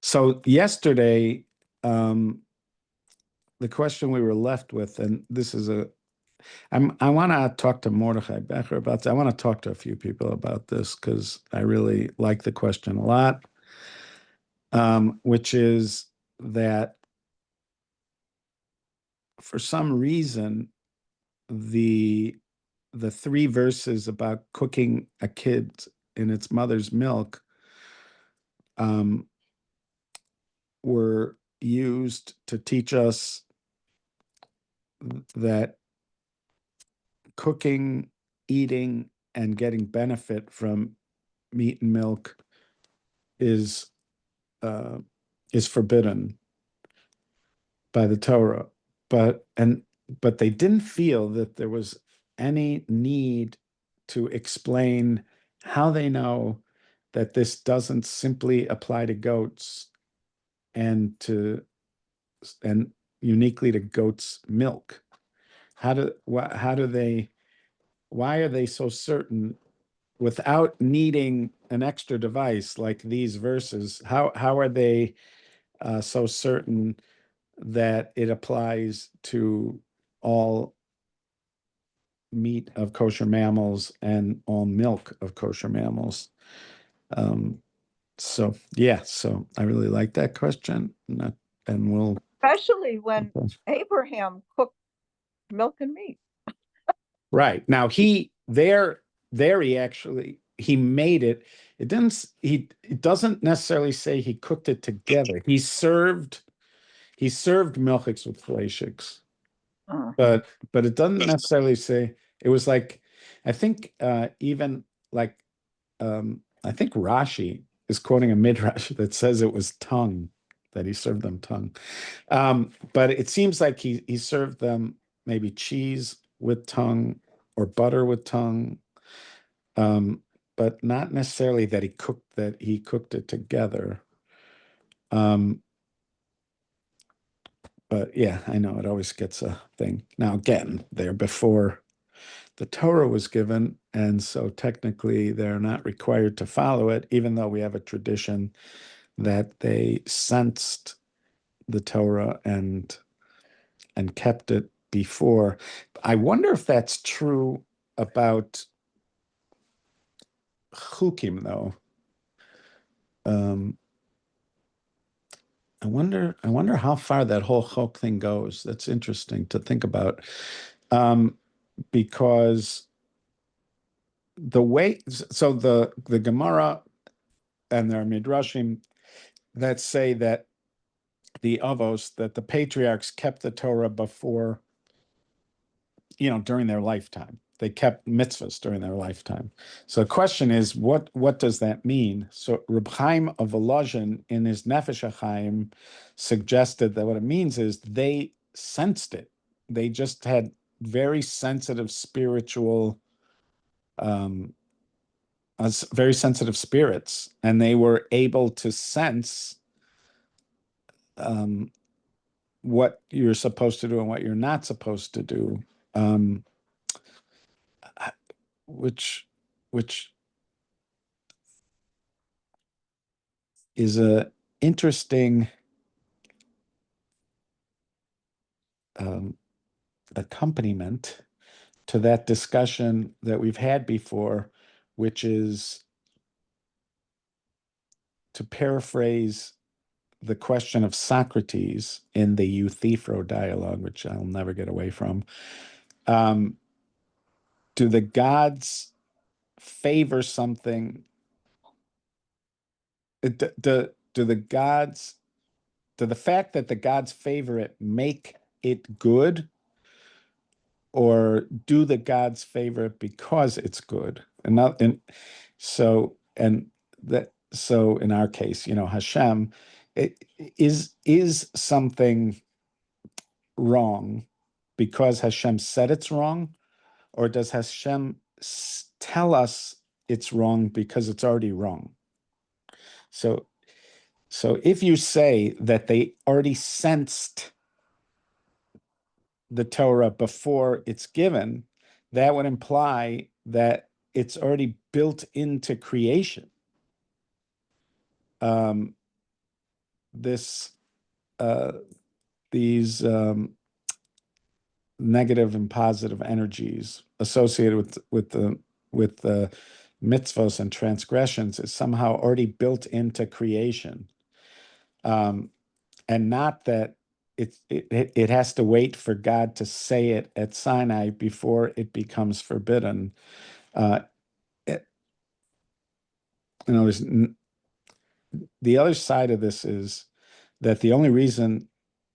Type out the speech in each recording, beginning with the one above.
So yesterday, the question we were left with, and this is I want to talk to Mordechai Becher about this. I want to talk to a few people about this because I really like the question a lot, which is that for some reason, the three verses about cooking a kid in its mother's milk were used to teach us that cooking, eating, and getting benefit from meat and milk is forbidden by the Torah. But they didn't feel that there was any need to explain how they know that this doesn't simply apply to goats and uniquely to goats' milk. Why are they so certain without needing an extra device like these verses? How are they so certain that it applies to all meat of kosher mammals and all milk of kosher mammals? So I really like that question, and we'll especially when Abraham cooked milk and meat. Right. Now he made it. It doesn't necessarily say he cooked it together. He served milchiks with fleishiks, but it doesn't necessarily say it was like, I think even like I think Rashi is quoting a midrash that says it was tongue, that he served them tongue. But it seems like he served them maybe cheese with tongue or butter with tongue, but not necessarily that he cooked it together. But yeah, I know it always gets a thing. Now again, they're before the Torah was given, and so technically they're not required to follow it, even though we have a tradition that they sensed the Torah and kept it before. I wonder if that's true about chukim, though. I wonder how far that whole chok thing goes. That's interesting to think about, because the way, so the Gemara and there are midrashim that say that the avos, that the patriarchs kept the Torah before, during their lifetime. They kept mitzvahs during their lifetime. So the question is, what does that mean? So Reb Chaim of Volozhin in his Nefesh HaChaim suggested that what it means is they sensed it. They just had very sensitive very sensitive spirits, and they were able to sense what you're supposed to do and what you're not supposed to do. Which is a interesting accompaniment to that discussion that we've had before, which is, to paraphrase the question of Socrates in the Euthyphro dialogue, which I'll never get away from. Do the gods favor something? Do the fact that the gods favor it make it good, or do the gods favor it because it's good? So in our case, Hashem, is something wrong because Hashem said it's wrong, or does Hashem tell us it's wrong because it's already wrong? So if you say that they already sensed the Torah before it's given, that would imply that it's already built into creation. this these negative and positive energies associated with the mitzvos and transgressions is somehow already built into creation, and not that it has to wait for God to say it at Sinai before it becomes forbidden. It, there's the other side of this is that the only reason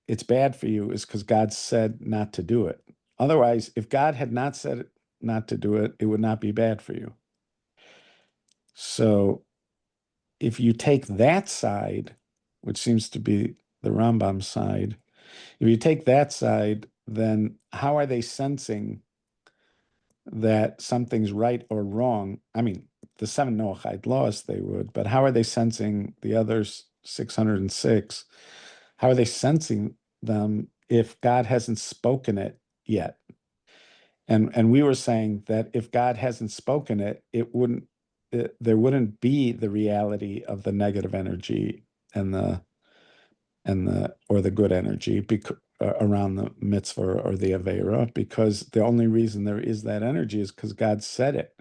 it's bad for you is because God said not to do it. Otherwise, if God had not said not to do it, it would not be bad for you. So if you take that side, which seems to be the Rambam side, if you take that side, then how are they sensing that something's right or wrong? I mean, the seven Noahide laws they would, but how are they sensing the others 606? How are they sensing them if God hasn't spoken it yet? And we were saying that if God hasn't spoken it, there wouldn't be the reality of the negative energy and the good energy around the mitzvah or the avera, because the only reason there is that energy is because God said it.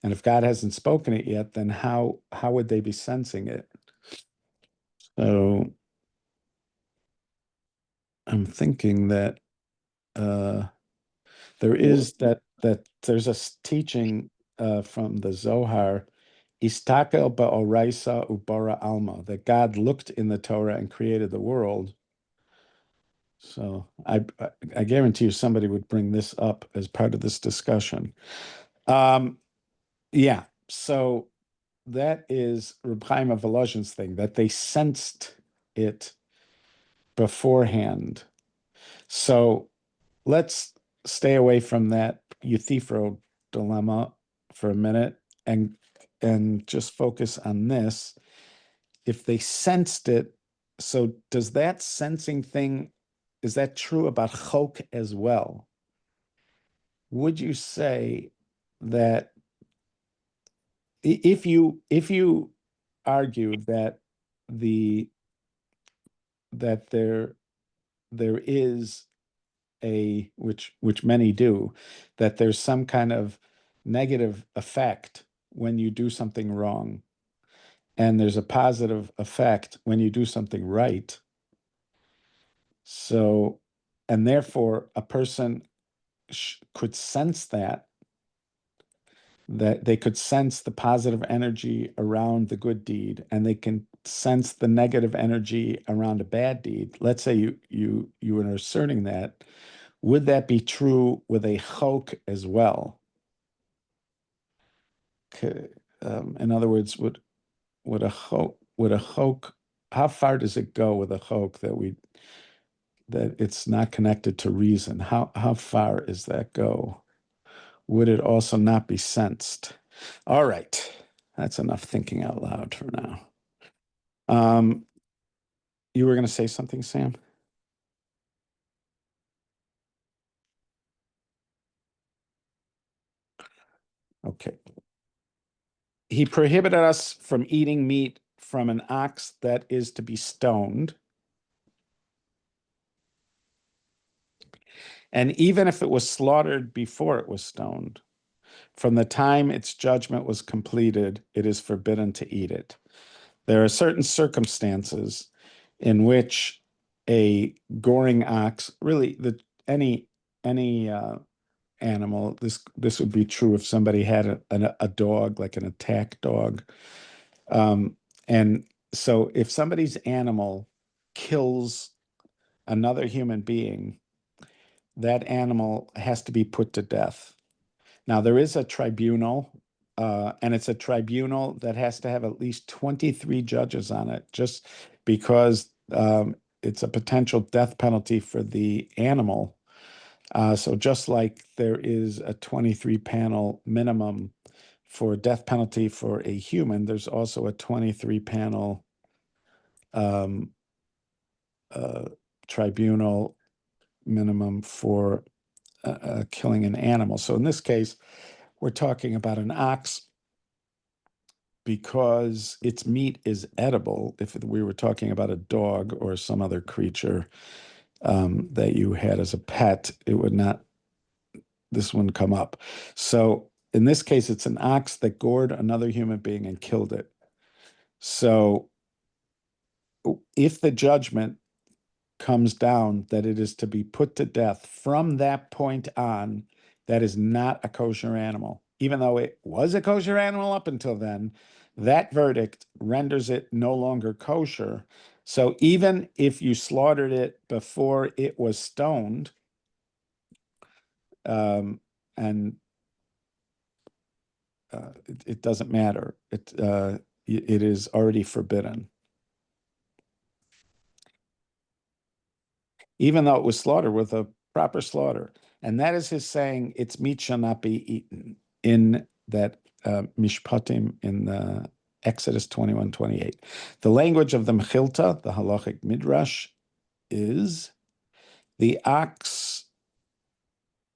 And if God hasn't spoken it yet, then how would they be sensing it? So I'm thinking that there is that there's a teaching from the Zohar, Istakel ba'oraisa ubara alma, that God looked in the Torah and created the world. So I guarantee you somebody would bring this up as part of this discussion. Yeah, so that is Reb Chaim of Volozhin's thing, that they sensed it beforehand. So let's stay away from that Euthyphro dilemma for a minute and just focus on this. If they sensed it, so does that sensing thing, is that true about chok as well? Would you say that if you argue that the that there is which many do, that there's some kind of negative effect when you do something wrong, and there's a positive effect when you do something right. So, and therefore, a person could sense that they could sense the positive energy around the good deed, and they can sense the negative energy around a bad deed. Let's say you are asserting that. Would that be true with a chok as well? In other words, would a chok, how far does it go with a chok that it's not connected to reason? How far is that go? Would it also not be sensed? All right, that's enough thinking out loud for now. You were going to say something, Sam? Okay. He prohibited us from eating meat from an ox that is to be stoned. And even if it was slaughtered before it was stoned, from the time its judgment was completed, it is forbidden to eat it. There are certain circumstances in which a goring ox, really any animal, this would be true if somebody had a dog, like an attack dog. And so if somebody's animal kills another human being, that animal has to be put to death. Now, there is a tribunal, and it's a tribunal that has to have at least 23 judges on it, just because it's a potential death penalty for the animal. So just like there is a 23 panel minimum for death penalty for a human, there's also a 23 panel tribunal minimum for killing an animal. So in this case, we're talking about an ox because its meat is edible, if we were talking about a dog or some other creature that you had as a pet, it would not, this wouldn't come up. So in this case, it's an ox that gored another human being and killed it. So if the judgment comes down that it is to be put to death from that point on, that is not a kosher animal. Even though it was a kosher animal up until then, that verdict renders it no longer kosher. So even if you slaughtered it before it was stoned, and it doesn't matter. It is already forbidden. Even though it was slaughtered with a proper slaughter. And that is his saying, its meat shall not be eaten, in that Mishpatim in Exodus 21:28. The language of the Mechilta, the halachic midrash, is the ox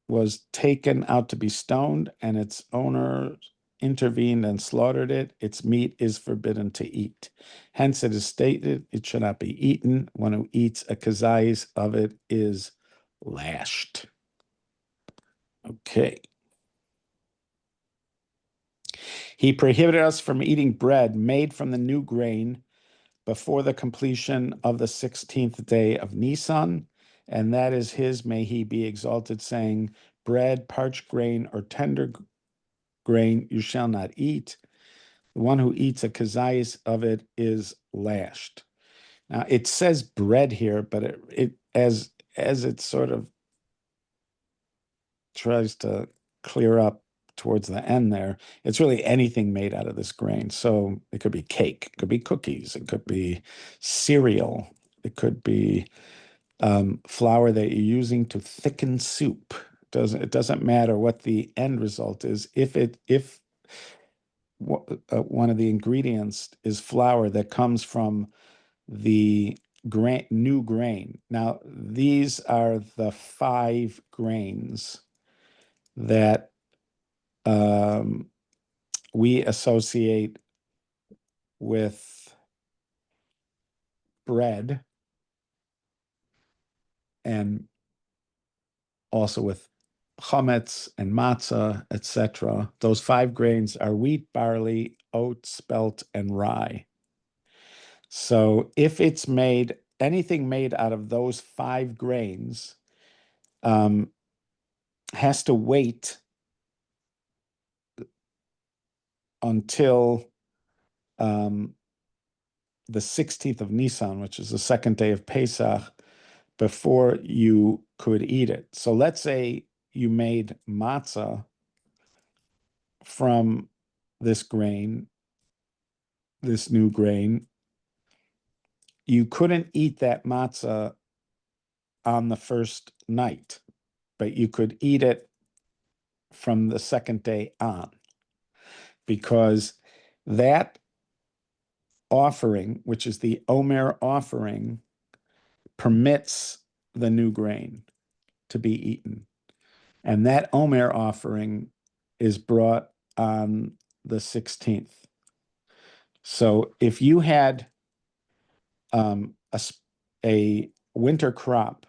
was taken out to be stoned, and its owner intervened and slaughtered it. Its meat is forbidden to eat. Hence, it is stated it should not be eaten. One who eats a kazayis of it is lashed. Okay. He prohibited us from eating bread made from the new grain before the completion of the 16th day of Nisan, and that is his, may he be exalted, saying, bread, parched grain, or tender grain you shall not eat. The one who eats a kazayis of it is lashed. Now it says bread here, but it as it sort of tries to clear up towards the end there, it's really anything made out of this grain. So it could be cake, it could be cookies, it could be cereal, it could be flour that you're using to thicken soup. It doesn't matter what the end result is. If one of the ingredients is flour that comes from the new grain. Now, these are the 5 grains that we associate with bread and also with chametz and matzah, etc. Those 5 grains are wheat, barley, oat, spelt, and rye. So if it's made, anything made out of those 5 grains has to wait until the 16th of Nisan, which is the second day of Pesach, before you could eat it. So let's say you made matzah from this grain, this new grain. You couldn't eat that matzah on the first night, but you could eat it from the second day on, because that offering, which is the Omer offering, permits the new grain to be eaten. And that Omer offering is brought on the 16th. So if you had a winter crop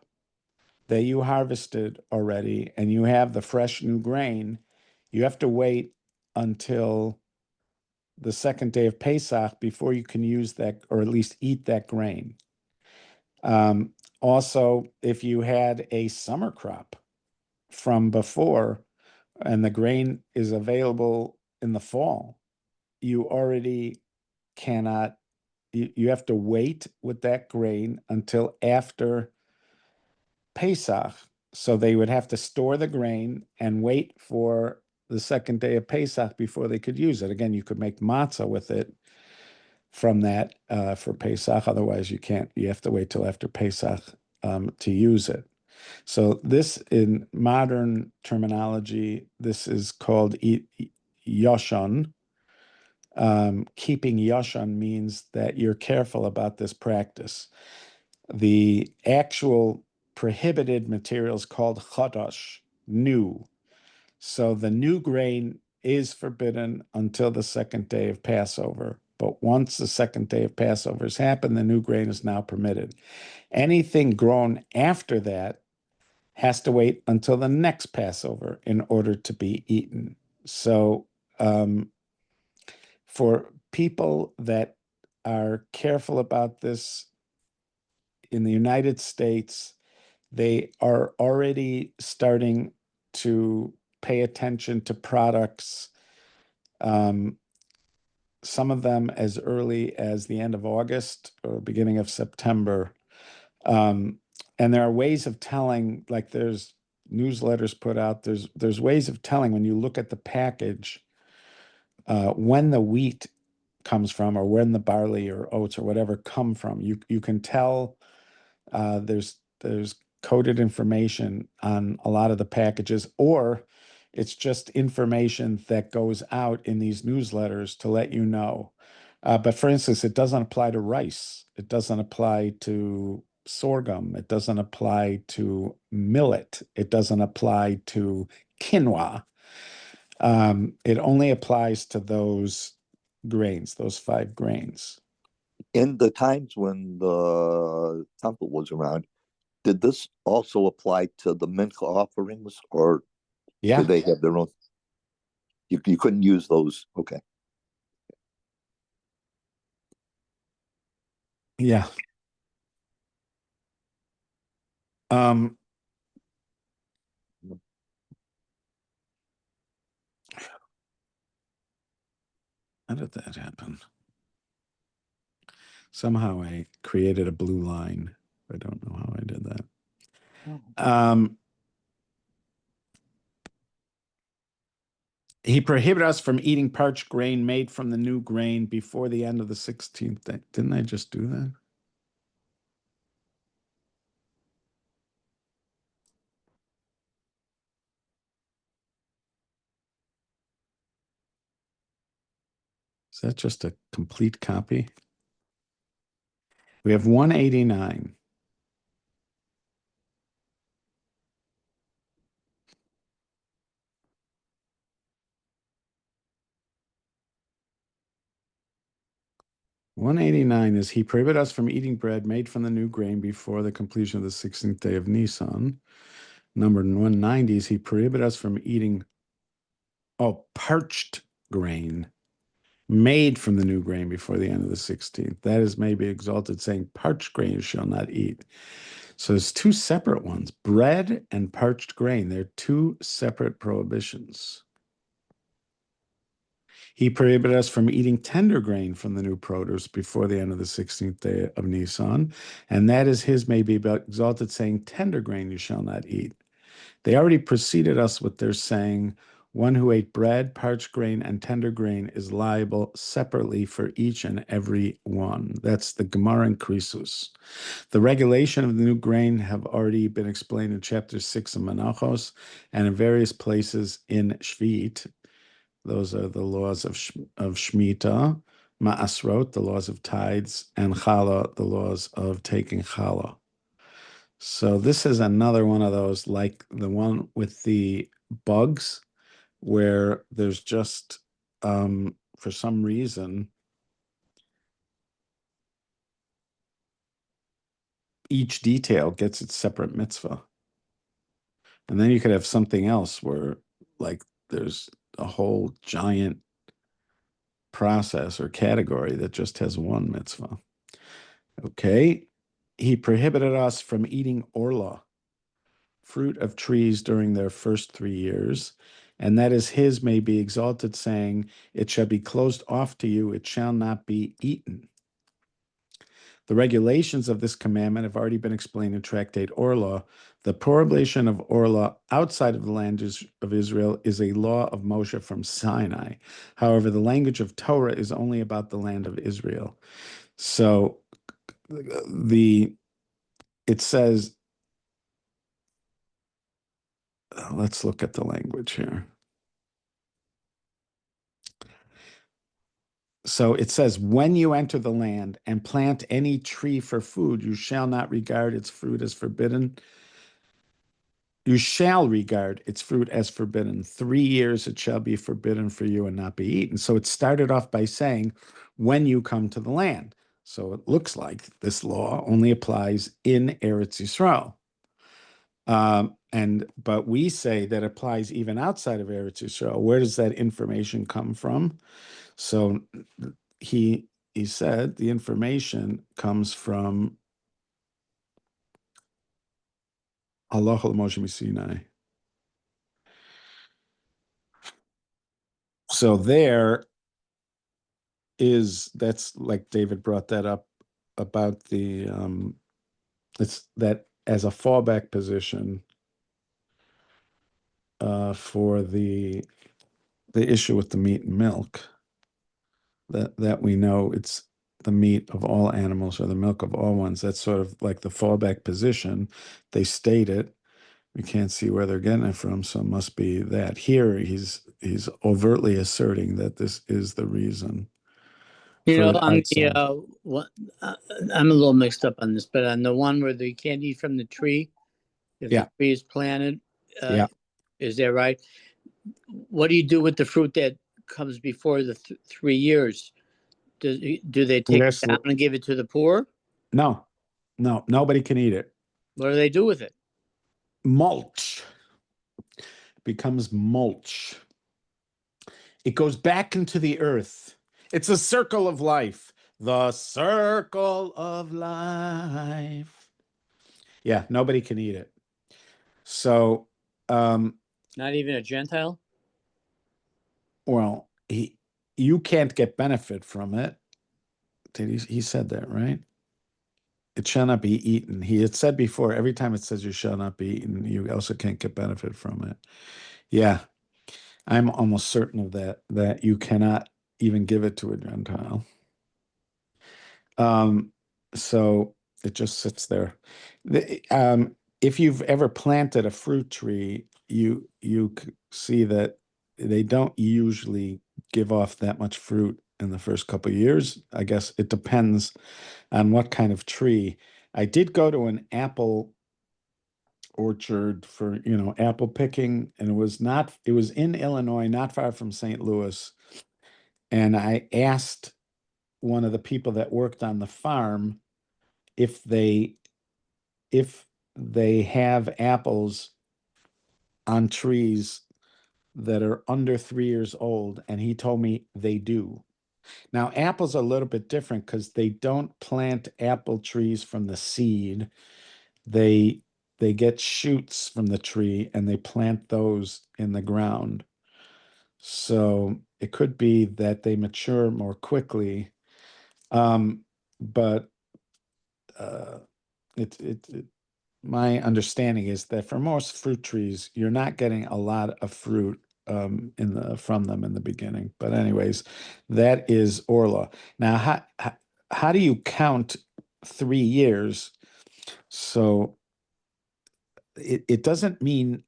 that you harvested already and you have the fresh new grain, you have to wait until the second day of Pesach before you can use that, or at least eat that grain. Also, if you had a summer crop from before and the grain is available in the fall, you already cannot, you have to wait with that grain until after Pesach. So they would have to store the grain and wait for the second day of Pesach before they could use it. Again, you could make matzah with it from that for Pesach. Otherwise, you can't. You have to wait till after Pesach to use it. So this, in modern terminology, this is called Yoshon. Keeping Yoshon means that you're careful about this practice. The actual prohibited material is called Chodosh, new. So the new grain is forbidden until the second day of Passover. But once the second day of Passover has happened, the new grain is now permitted. Anything grown after that has to wait until the next Passover in order to be eaten. So for people that are careful about this in the United States, they are already starting to pay attention to products, some of them as early as the end of August or beginning of September. And there are ways of telling, like there's newsletters put out, there's ways of telling when you look at the package when the wheat comes from or when the barley or oats or whatever come from. You can tell there's coded information on a lot of the packages, or it's just information that goes out in these newsletters to let you know. But for instance, it doesn't apply to rice. It doesn't apply to sorghum. It doesn't apply to millet. It doesn't apply to quinoa. It only applies to those grains, those 5 grains. In the times when the temple was around, did this also apply to the mincha offerings, or Yeah. did they have their own? You couldn't use those. Okay. Yeah. How did that happen? Somehow I created a blue line. I don't know how I did that. He prohibited us from eating parched grain made from the new grain before the end of the 16th day. Didn't I just do that? Is that just a complete copy? We have 189. Is he prohibited us from eating bread made from the new grain before the completion of the 16th day of Nisan. Number 190 is he prohibited us from eating parched grain made from the new grain before the end of the 16th. That is maybe exalted, saying parched grain you shall not eat. So there's 2 separate ones, bread and parched grain. They're 2 separate prohibitions. He prohibited us from eating tender grain from the new produce before the end of the 16th day of Nisan. And that is his maybe exalted, saying tender grain you shall not eat. They already preceded us with their saying, one who ate bread, parched grain, and tender grain is liable separately for each and every one. That's the Gemara in Krisus. The regulation of the new grain have already been explained in chapter 6 of Menachos and in various places in Shvit. Those are the laws of Shemitah, Ma'asrot, the laws of tithes, and Chala, the laws of taking Chala. So this is another one of those, like the one with the bugs, where there's just, for some reason, each detail gets its separate mitzvah. And then you could have something else where, like, there's a whole giant process or category that just has one mitzvah. Okay. He prohibited us from eating orla, fruit of trees, during their first 3 years. And that is his may be exalted, saying, it shall be closed off to you, it shall not be eaten. The regulations of this commandment have already been explained in Tractate Orla. The prohibition of Orla outside of the land of Israel is a law of Moshe from Sinai. However, the language of Torah is only about the land of Israel. So it says, let's look at the language here. So it says, when you enter the land and plant any tree for food, you shall not regard its fruit as forbidden. You shall regard its fruit as forbidden. 3 years it shall be forbidden for you and not be eaten. So it started off by saying, when you come to the land. So it looks like this law only applies in Eretz Yisrael. But we say that applies even outside of Eretz Yisrael. Where does that information come from? So he said the information comes from Allah al-Moshe Sinai. So that's like David brought that up about it's that as a fallback position for the issue with the meat and milk, that we know it's the meat of all animals or the milk of all ones. That's sort of like the fallback position. They state it. We can't see where they're getting it from, so it must be that. Here he's overtly asserting that this is the reason. On the I'm a little mixed up on this, but on the one where you can't eat from the tree, if the tree is planted, is that right? What do you do with the fruit that comes before the 3 years? Do they take it down and give it to the poor? No, nobody can eat it. What do they do with it? Mulch. Becomes mulch. It goes back into the earth. It's a circle of life. The circle of life. Yeah, nobody can eat it. So, not even a Gentile? Well, you can't get benefit from it. He said that, right? It shall not be eaten. He had said before, every time it says you shall not be eaten, you also can't get benefit from it. Yeah, I'm almost certain of that you cannot even give it to a Gentile. So it just sits there. If you've ever planted a fruit tree, you see that they don't usually give off that much fruit in the first couple of years. I guess it depends on what kind of tree. I did go to an apple orchard for, apple picking, and it was in Illinois, not far from St. Louis. And I asked one of the people that worked on the farm if they have apples on trees that are under 3 years old, and he told me they do. Now, apples are a little bit different because they don't plant apple trees from the seed. They get shoots from the tree and they plant those in the ground. So it could be that they mature more quickly. But my understanding is that for most fruit trees, you're not getting a lot of fruit from them in the beginning. But anyways, that is Orla. Now, how do you count 3 years? So it doesn't mean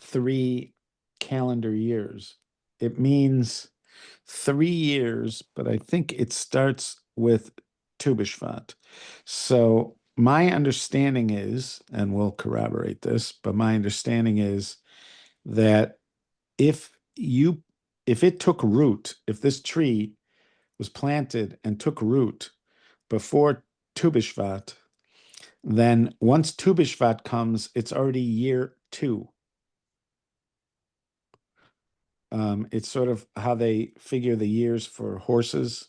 3 calendar years. It means 3 years, but I think it starts with Tu B'Shvat. So my understanding is, and we'll corroborate this, but my understanding is that if it took root, if this tree was planted and took root before Tu B'Shvat, then once Tu B'Shvat comes, it's already year 2. It's sort of how they figure the years for horses.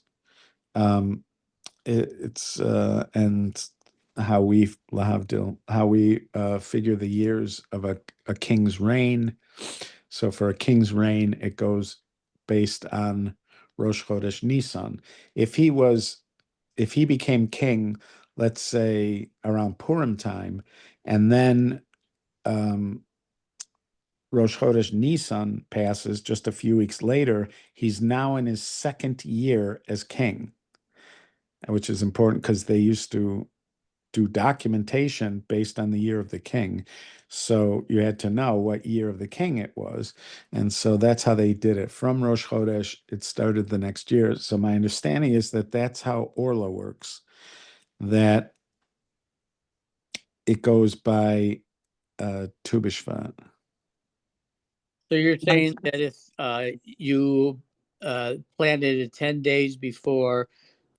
It's and how we figure the years of a king's reign. So for a king's reign, it goes based on Rosh Chodesh Nisan. If he became king, let's say around Purim time, and then Rosh Chodesh Nisan passes just a few weeks later, he's now in his 2nd year as king, which is important because they used to do documentation based on the year of the king. So you had to know what year of the king it was. And so that's how they did it. From Rosh Chodesh, it started the next year. So my understanding is that that's how Orla works, that it goes by Tu B'Shvat. So you're saying that if you planted it 10 days before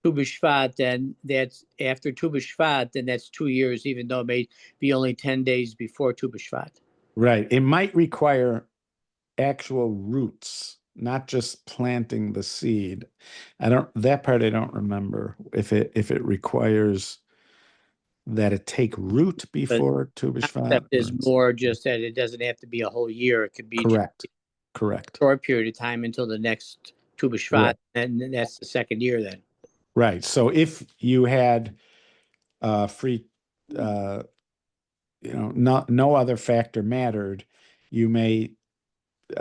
Tu B'Shvat, then that's after Tu B'Shvat, then that's 2 years, even though it may be only 10 days before Tu B'Shvat. Right. It might require actual roots, not just planting the seed. That part I don't remember if it requires that it take root before Tu B'Shvat. Concept is more just that it doesn't have to be a whole year. It could be correct. a short period of time until the next Tu B'Shvat, Right. and that's the second year then. Right. So if you had free, no other factor mattered, you may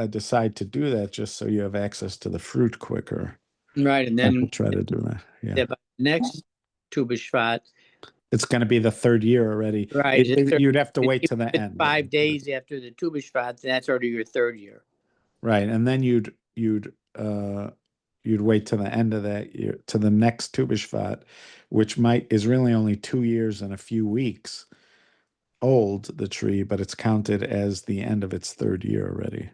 decide to do that just so you have access to the fruit quicker. Right, and I then will try to do that. Yeah. by the next Tu B'Shvat, It's going to be the third year already. right? You'd have to wait to If the it's end. 5 days after the Tu B'Shvat, that's already your third year. Right. And then you'd wait to the end of that year, to the next Tu B'Shvat, which is really only 2 years and a few weeks old, the tree, but it's counted as the end of its third year already.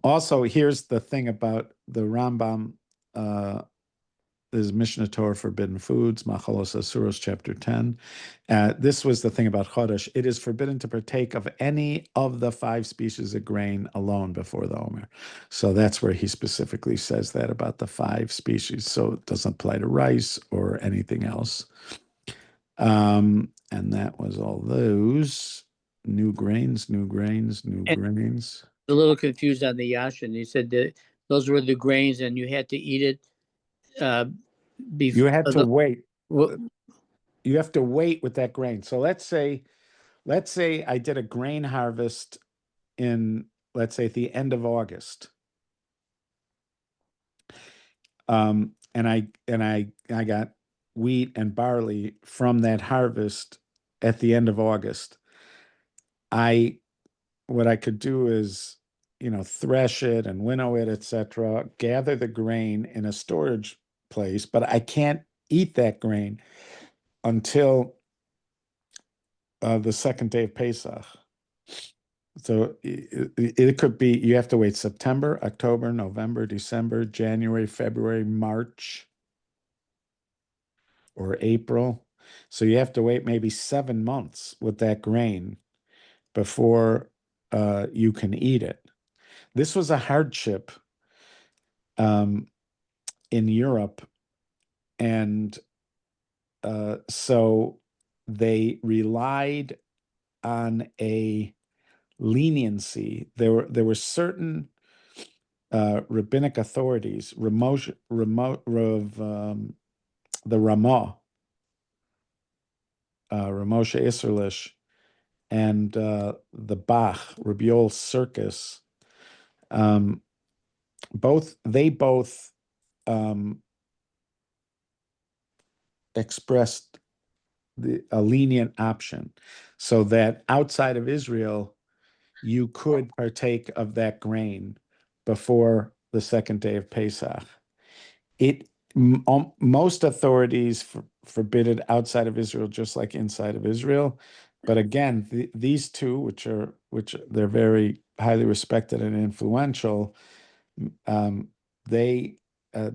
Also, here's the thing about the Rambam. There's Mishnah Torah Forbidden Foods, Machalos Asuros, chapter 10. This was the thing about Chodesh. It is forbidden to partake of any of the 5 species of grain alone before the Omer. So that's where he specifically says that about the 5 species. So it doesn't apply to rice or anything else. And that was all those new grains. A little confused on the Yashin. He said that those were the grains and you had to eat it before. You had to wait. Well, you have to wait with that grain. So let's say I did a grain harvest in, let's say, at the end of August. And I got wheat and barley from that harvest at the end of August. What I could do is, thresh it and winnow it, etc., gather the grain in a storage place, but I can't eat that grain until the second day of Pesach. So it could be, you have to wait September, October, November, December, January, February, March, or April. So you have to wait maybe 7 months with that grain before you can eat it. This was a hardship in Europe. And so they relied on a leniency. There were certain rabbinic authorities, the Ramah, Ramosha Isserlish, and the Bach, Rabbi Yoel Circus. Both expressed a lenient option, so that outside of Israel, you could partake of that grain before the second day of Pesach. Most authorities forbid it outside of Israel, just like inside of Israel. But again, these two, which they're very highly respected and influential, they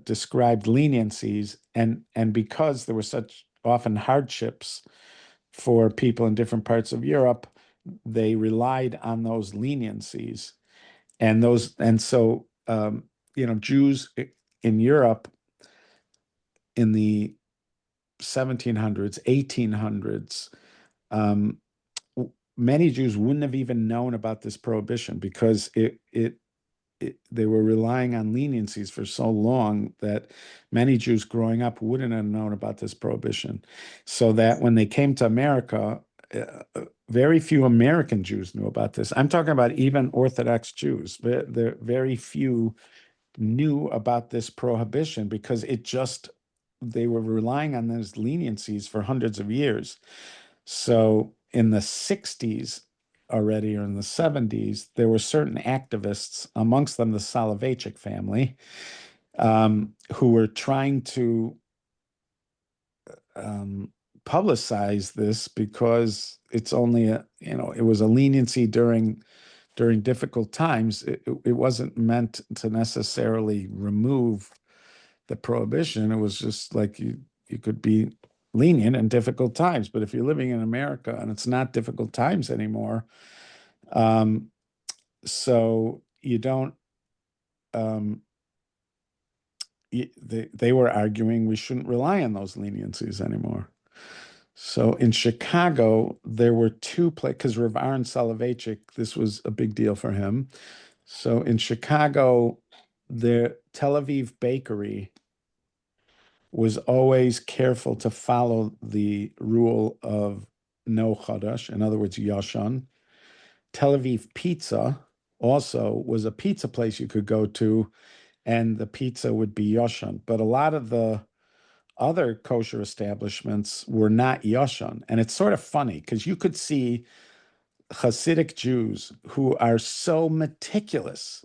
described leniencies, and because there were such often hardships for people in different parts of Europe, they relied on those leniencies, and so Jews in Europe in the 1700s, 1800s, many Jews wouldn't have even known about this prohibition, because they were relying on leniencies for so long that many Jews growing up wouldn't have known about this prohibition. So that when they came to America, very few American Jews knew about this. I'm talking about even Orthodox Jews. Very few knew about this prohibition, because they were relying on those leniencies for hundreds of years. So in the 60s already, or in the 70s, there were certain activists, amongst them the Soloveitchik family, who were trying to publicize this because it's only it was a leniency during difficult times. It wasn't meant to necessarily remove the prohibition. It was just like you could be lenient in difficult times, but if you're living in America and it's not difficult times anymore, so you don't. They were arguing we shouldn't rely on those leniencies anymore. So in Chicago, there were two places, because Rav Aaron Soloveitchik, this was a big deal for him. So in Chicago, the Tel Aviv bakery was always careful to follow the rule of no chadash, in other words, yashan. Tel Aviv Pizza also was a pizza place you could go to, and the pizza would be yashan. But a lot of the other kosher establishments were not yashan. And it's sort of funny because you could see Hasidic Jews who are so meticulous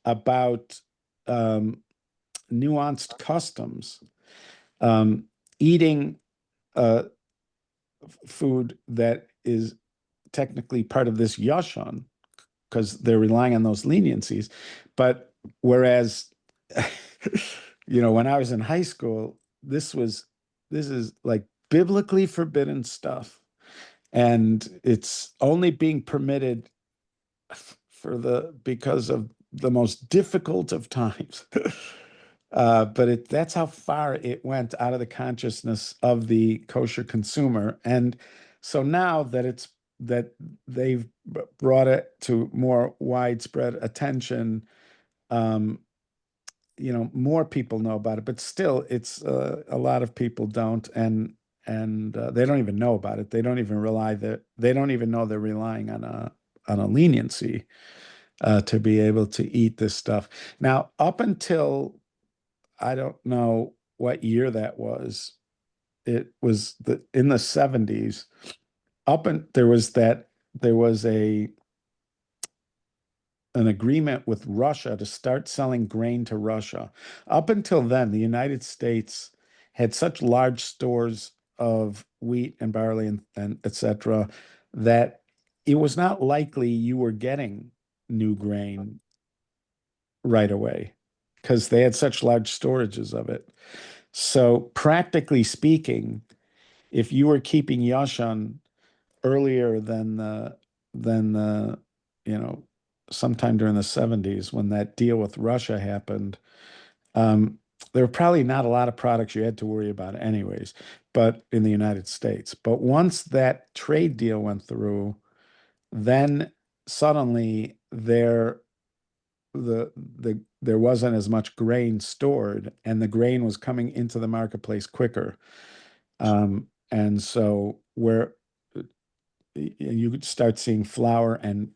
about nuanced customs, eating food that is technically part of this yashan because they're relying on those leniencies. But whereas, when I was in high school, this is like biblically forbidden stuff, and it's only being permitted because of the most difficult of times. But that's how far it went out of the consciousness of the kosher consumer. And so now that they've brought it to more widespread attention, more people know about it, but still it's a lot of people don't, and they don't even know about it. They don't even know they're relying on a leniency to be able to eat this stuff. Now, up until I don't know what year that was, it was in the 70s. There was an agreement with Russia to start selling grain to Russia. Up until then, the United States had such large stores of wheat and barley and et cetera, that it was not likely you were getting new grain right away because they had such large storages of it. So practically speaking, if you were keeping yashan earlier than sometime during the 70s when that deal with Russia happened, there were probably not a lot of products you had to worry about anyways, but in the United States. But once that trade deal went through, then suddenly there wasn't as much grain stored, and the grain was coming into the marketplace quicker. And so where you could start seeing flour and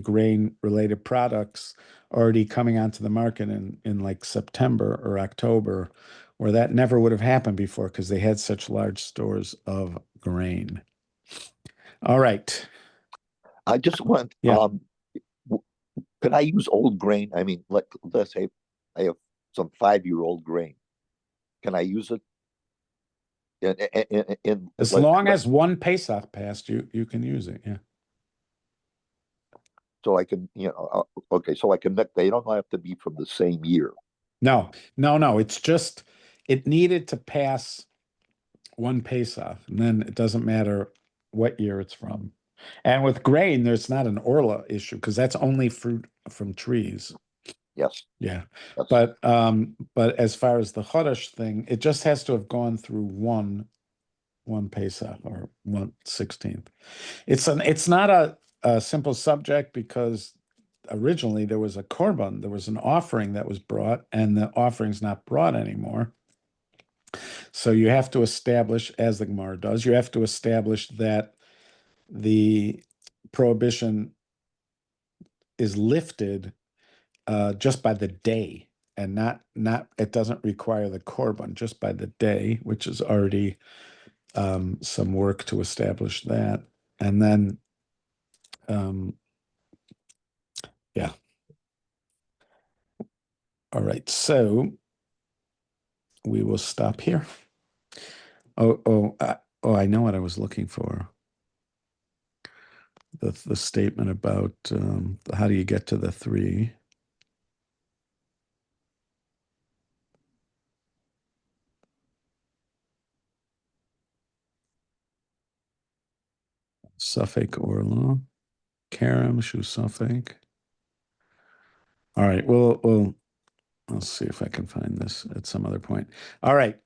grain related products already coming onto the market in like September or October, where that never would have happened before because they had such large stores of grain. All right. I just want, Yeah. could I use old grain? I mean, let's say I have some 5-year-old grain. Can I use it? As long as one Pesach passed, you can use it. Yeah. So I can, okay, so I can they don't have to be from the same year. No. It's just, it needed to pass one Pesach, and then it doesn't matter what year it's from. And with grain, there's not an orla issue because that's only fruit from trees. Yes. Yeah. Yes. But as far as the Chodesh thing, it just has to have gone through one Pesach or 1/16. It's not a simple subject because originally there was a korban, there was an offering that was brought, and the offering's not brought anymore. So you have to establish, as the Gemara does, you have to establish that the prohibition is lifted just by the day, and not it doesn't require the korban, just by the day, which is already some work to establish that. And then yeah. All right, so we will stop here. Oh, I know what I was looking for. The statement about how do you get to the 3? Suffolk Orla, Karam, Shu Suffolk. All right, we'll see if I can find this at some other point. All right,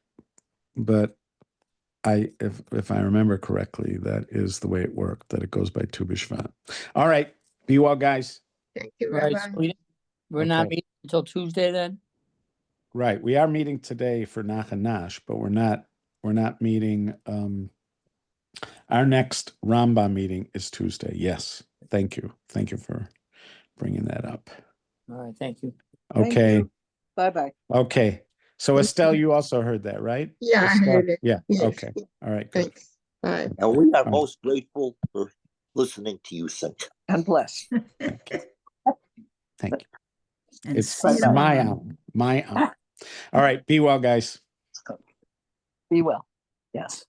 but if I remember correctly, that is the way it worked, that it goes by Tu B'Shvat. All right, be well, guys. Thank you, Right, Rabbi. so we're not Okay. meeting until Tuesday then? Right, we are meeting today for Nach and Nash, but we're not meeting. Our next Rambam meeting is Tuesday. Yes, thank you for bringing that up. All right, thank you. Thank Okay, you. Bye-bye. okay. So Thank Estelle, you. you also heard that, right? Yeah, I Estelle? heard it. Yeah. Yes. Okay. All right. Good. Thanks. Bye. And we are right. most grateful for listening to you, Cynthia. And bless. Thank you. Thank you. And It's see you my tomorrow. hour. My hour. All right. Be well, guys. Be well. Yes.